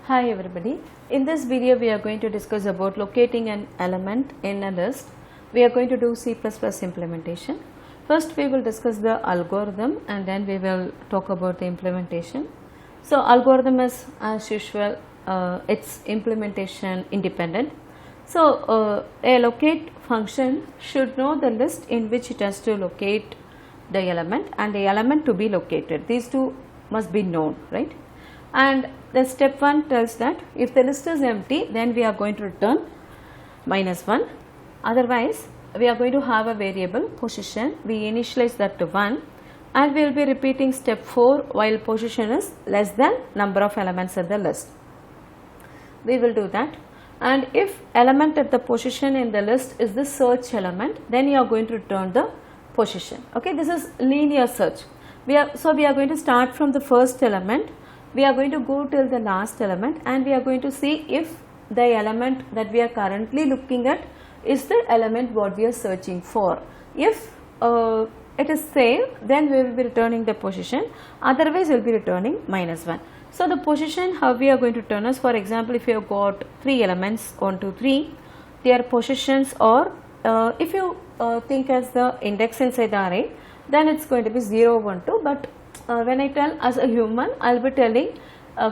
Hi everybody. In this video we are going to discuss about locating an element in a list. We are going to do C++ implementation. First we will discuss the algorithm and then we will talk about the implementation. So algorithm is as usual its implementation independent. So a locate function should know the list in which it has to locate the element and the element to be located. These two must be known, right? And the step 1 tells that if the list is empty, then we are going to return -1. Otherwise, we are going to have a variable position. We initialize that to 1 and we will be repeating step 4 while position is less than number of elements in the list. We will do that, and if element at the position in the list is the search element, then you are going to return the position. Okay, this is linear search. We are going to start from the first element. We are going to go till the last element and we are going to see if the element that we are currently looking at is the element what we are searching for. If it is same, then we will be returning the position, otherwise we will be returning -1. So the position how we are going to return is, for example, if you have got 3 elements 1, 2, 3, their positions, or if you think as the index inside the array, then it is going to be 0, 1, 2, but when I tell as a human, I will be telling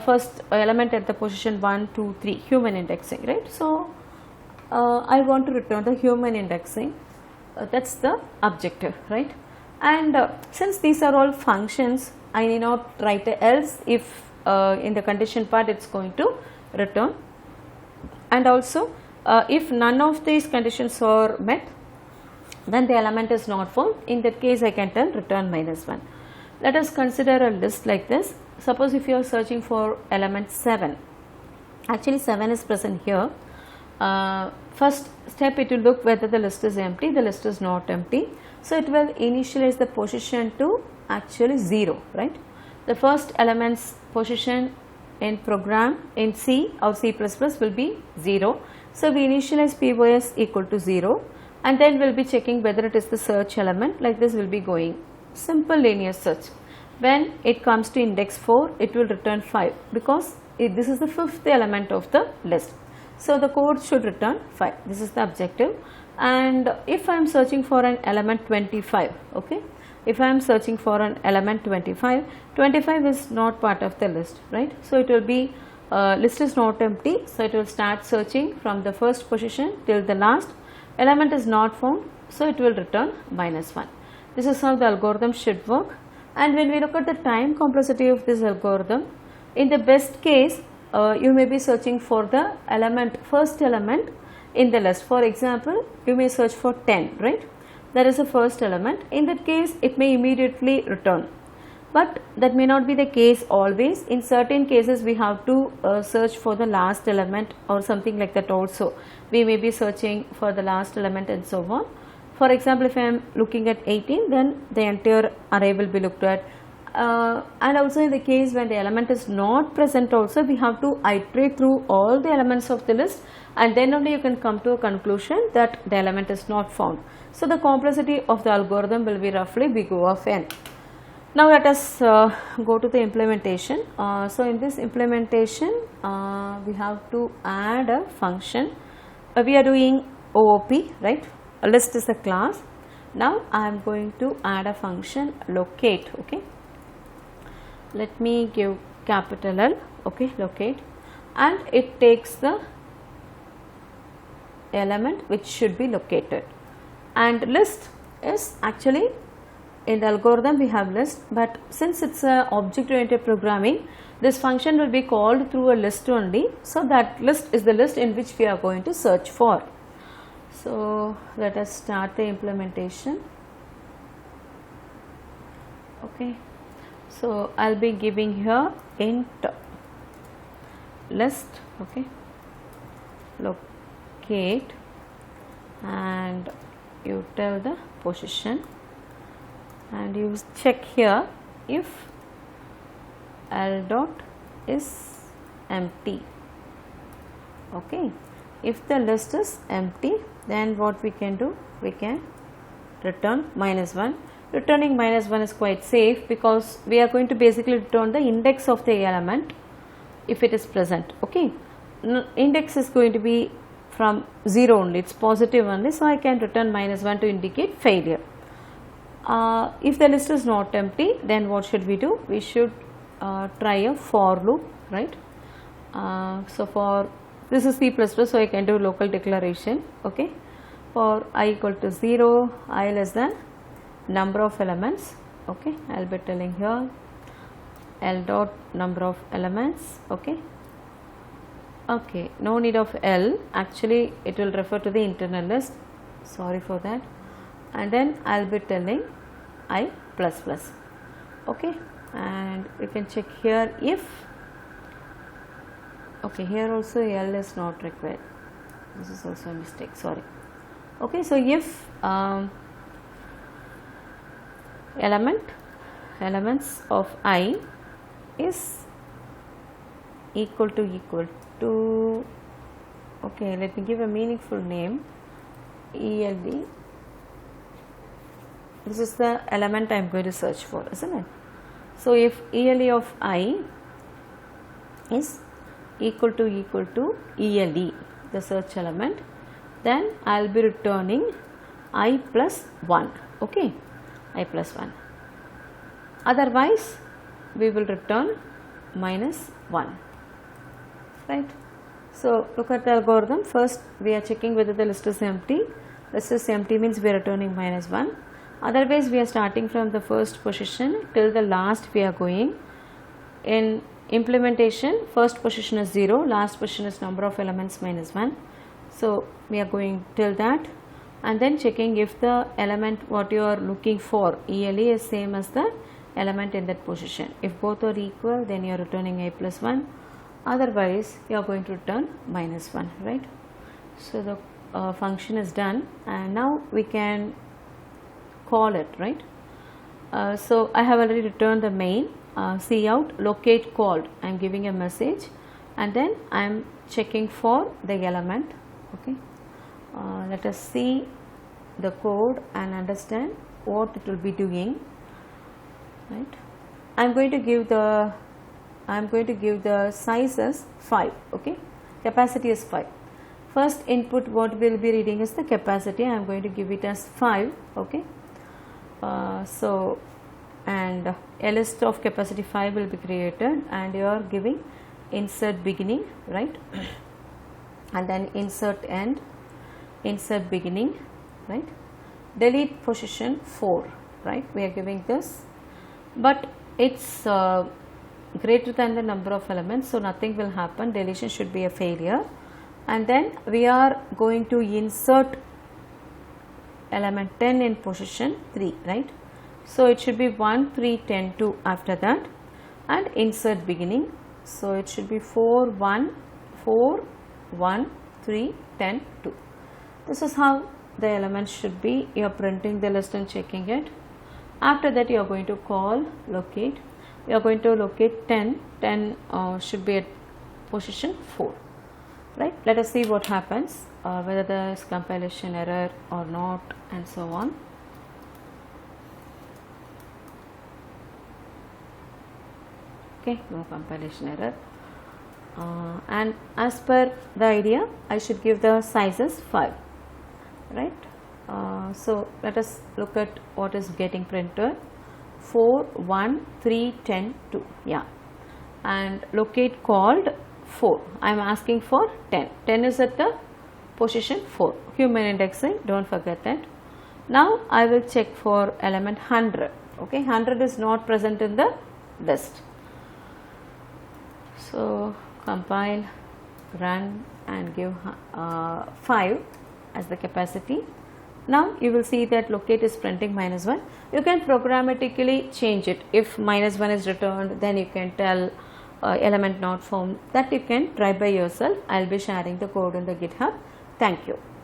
first element at the position 1, 2, 3, human indexing, right? So I want to return the human indexing, that is the objective, right? And since these are all functions, I need not write a else if in the condition part it is going to return, and also if none of these conditions are met, then the element is not found. In that case I can tell return -1. Let us consider a list like this. Suppose if you are searching for element 7, actually 7 is present here. First step, it will look whether the list is empty. The list is not empty, so it will initialize the position to actually 0, right? The first element's position in program in C or C++ will be 0, so we initialize POS equal to 0 and then we will be checking whether it is the search element. Like this will be going. Simple linear search. When it comes to index 4, it will return 5 because this is the 5th element of the list. So the code should return 5. This is the objective. And if I am searching for an element 25, okay, if I am searching for an element 25, 25 is not part of the list, right? So it will be list is not empty, so it will start searching from the first position till the last. Element is not found, so it will return -1. This is how the algorithm should work. And when we look at the time complexity of this algorithm, in the best case you may be searching for the first element in the list. For example, you may search for 10, right? That is the first element. In that case it may immediately return, but that may not be the case always. In certain cases we have to search for the last element or something like that also. We may be searching for the last element and so on. For example, if I am looking at 18, then the entire array will be looked at. And also in the case when the element is not present also, we have to iterate through all the elements of the list and then only you can come to a conclusion that the element is not found. So the complexity of the algorithm will be roughly big O of n. Now let us go to the implementation. So in this implementation we have to add a function. We are doing OOP, right? A list is a class. Now I am going to add a function locate. Okay, let me give capital L. Okay, locate, and it takes the element which should be located. And list is actually, in the algorithm we have list, but since it's a object oriented programming, this function will be called through a list only. So that list is the list in which we are going to search for. So let us start the implementation. Okay, so I'll be giving here int list, okay, locate, and you tell the position and you check here if L dot is empty. Okay, if the list is empty, then what we can do, we can return -1. Returning -1 is quite safe because we are going to basically return the index of the element if it is present. Okay, index is going to be from 0 only, it's positive only, so I can return -1 to indicate failure. If the list is not empty, then what should we do? We should try a for loop, right? So for this is C++, so I can do local declaration. Okay, for I equal to 0, I less than number of elements. Okay, I'll be telling here L dot number of elements. Okay, okay, no need of L, actually it will refer to the internal list, sorry for that. And then I'll be telling I plus plus. Okay, and we can check here if, okay, here also L is not required, this is also a mistake, sorry. Okay, so if elements of I is equal to, okay, let me give a meaningful name, ELE. This is the element I am going to search for, isn't it? So if ELE of I is equal to ELE, the search element, then I will be returning I plus 1. Okay, I plus 1. Otherwise, we will return -1. Right. So look at the algorithm. First, we are checking whether the list is empty. List is empty means we are returning -1. Otherwise, we are starting from the first position till the last we are going. In implementation, first position is 0, last position is number of elements -1. So we are going till that, and then checking if the element what you are looking for, ELE, is same as the element in that position. If both are equal, then you are returning I plus 1. Otherwise, you are going to return -1, right? So the function is done, and now we can call it, right? So I have already returned the main, cout locate called. I am giving a message, and then I am checking for the element. Okay, let us see the code and understand what it will be doing. Right, I am going to give the size as 5. Okay, capacity is 5. First input what we will be reading is the capacity. I am going to give it as 5. Okay, so and a list of capacity 5 will be created, and you are giving insert beginning, right? And then insert end, insert beginning, right? Delete position 4, right? We are giving this, but it's greater than the number of elements, so nothing will happen. Deletion should be a failure. And then we are going to insert element 10 in position 3, right? So it should be 1, 3, 10, 2 after that, and insert beginning. So it should be 4, 1, 4, 1, 3, 10, 2. This is how the elements should be. You are printing the list and checking it. After that, you are going to call locate. You are going to locate 10. 10 should be at position 4. Right? Let us see what happens, whether there is compilation error or not, and so on. Okay, no compilation error. And as per the idea, I should give the sizes 5, right? So let us look at what is getting printed. 4, 1, 3, 10, 2, yeah, and locate called 4. I am asking for 10. 10 is at the position 4. Human indexing, don't forget that. Now I will check for element 100. Okay, 100 is not present in the list. So compile, run, and give 5 as the capacity. Now you will see that locate is printing -1. You can programmatically change it. If -1 is returned, then you can tell element not found. That you can try by yourself. I will be sharing the code in the GitHub. Thank you.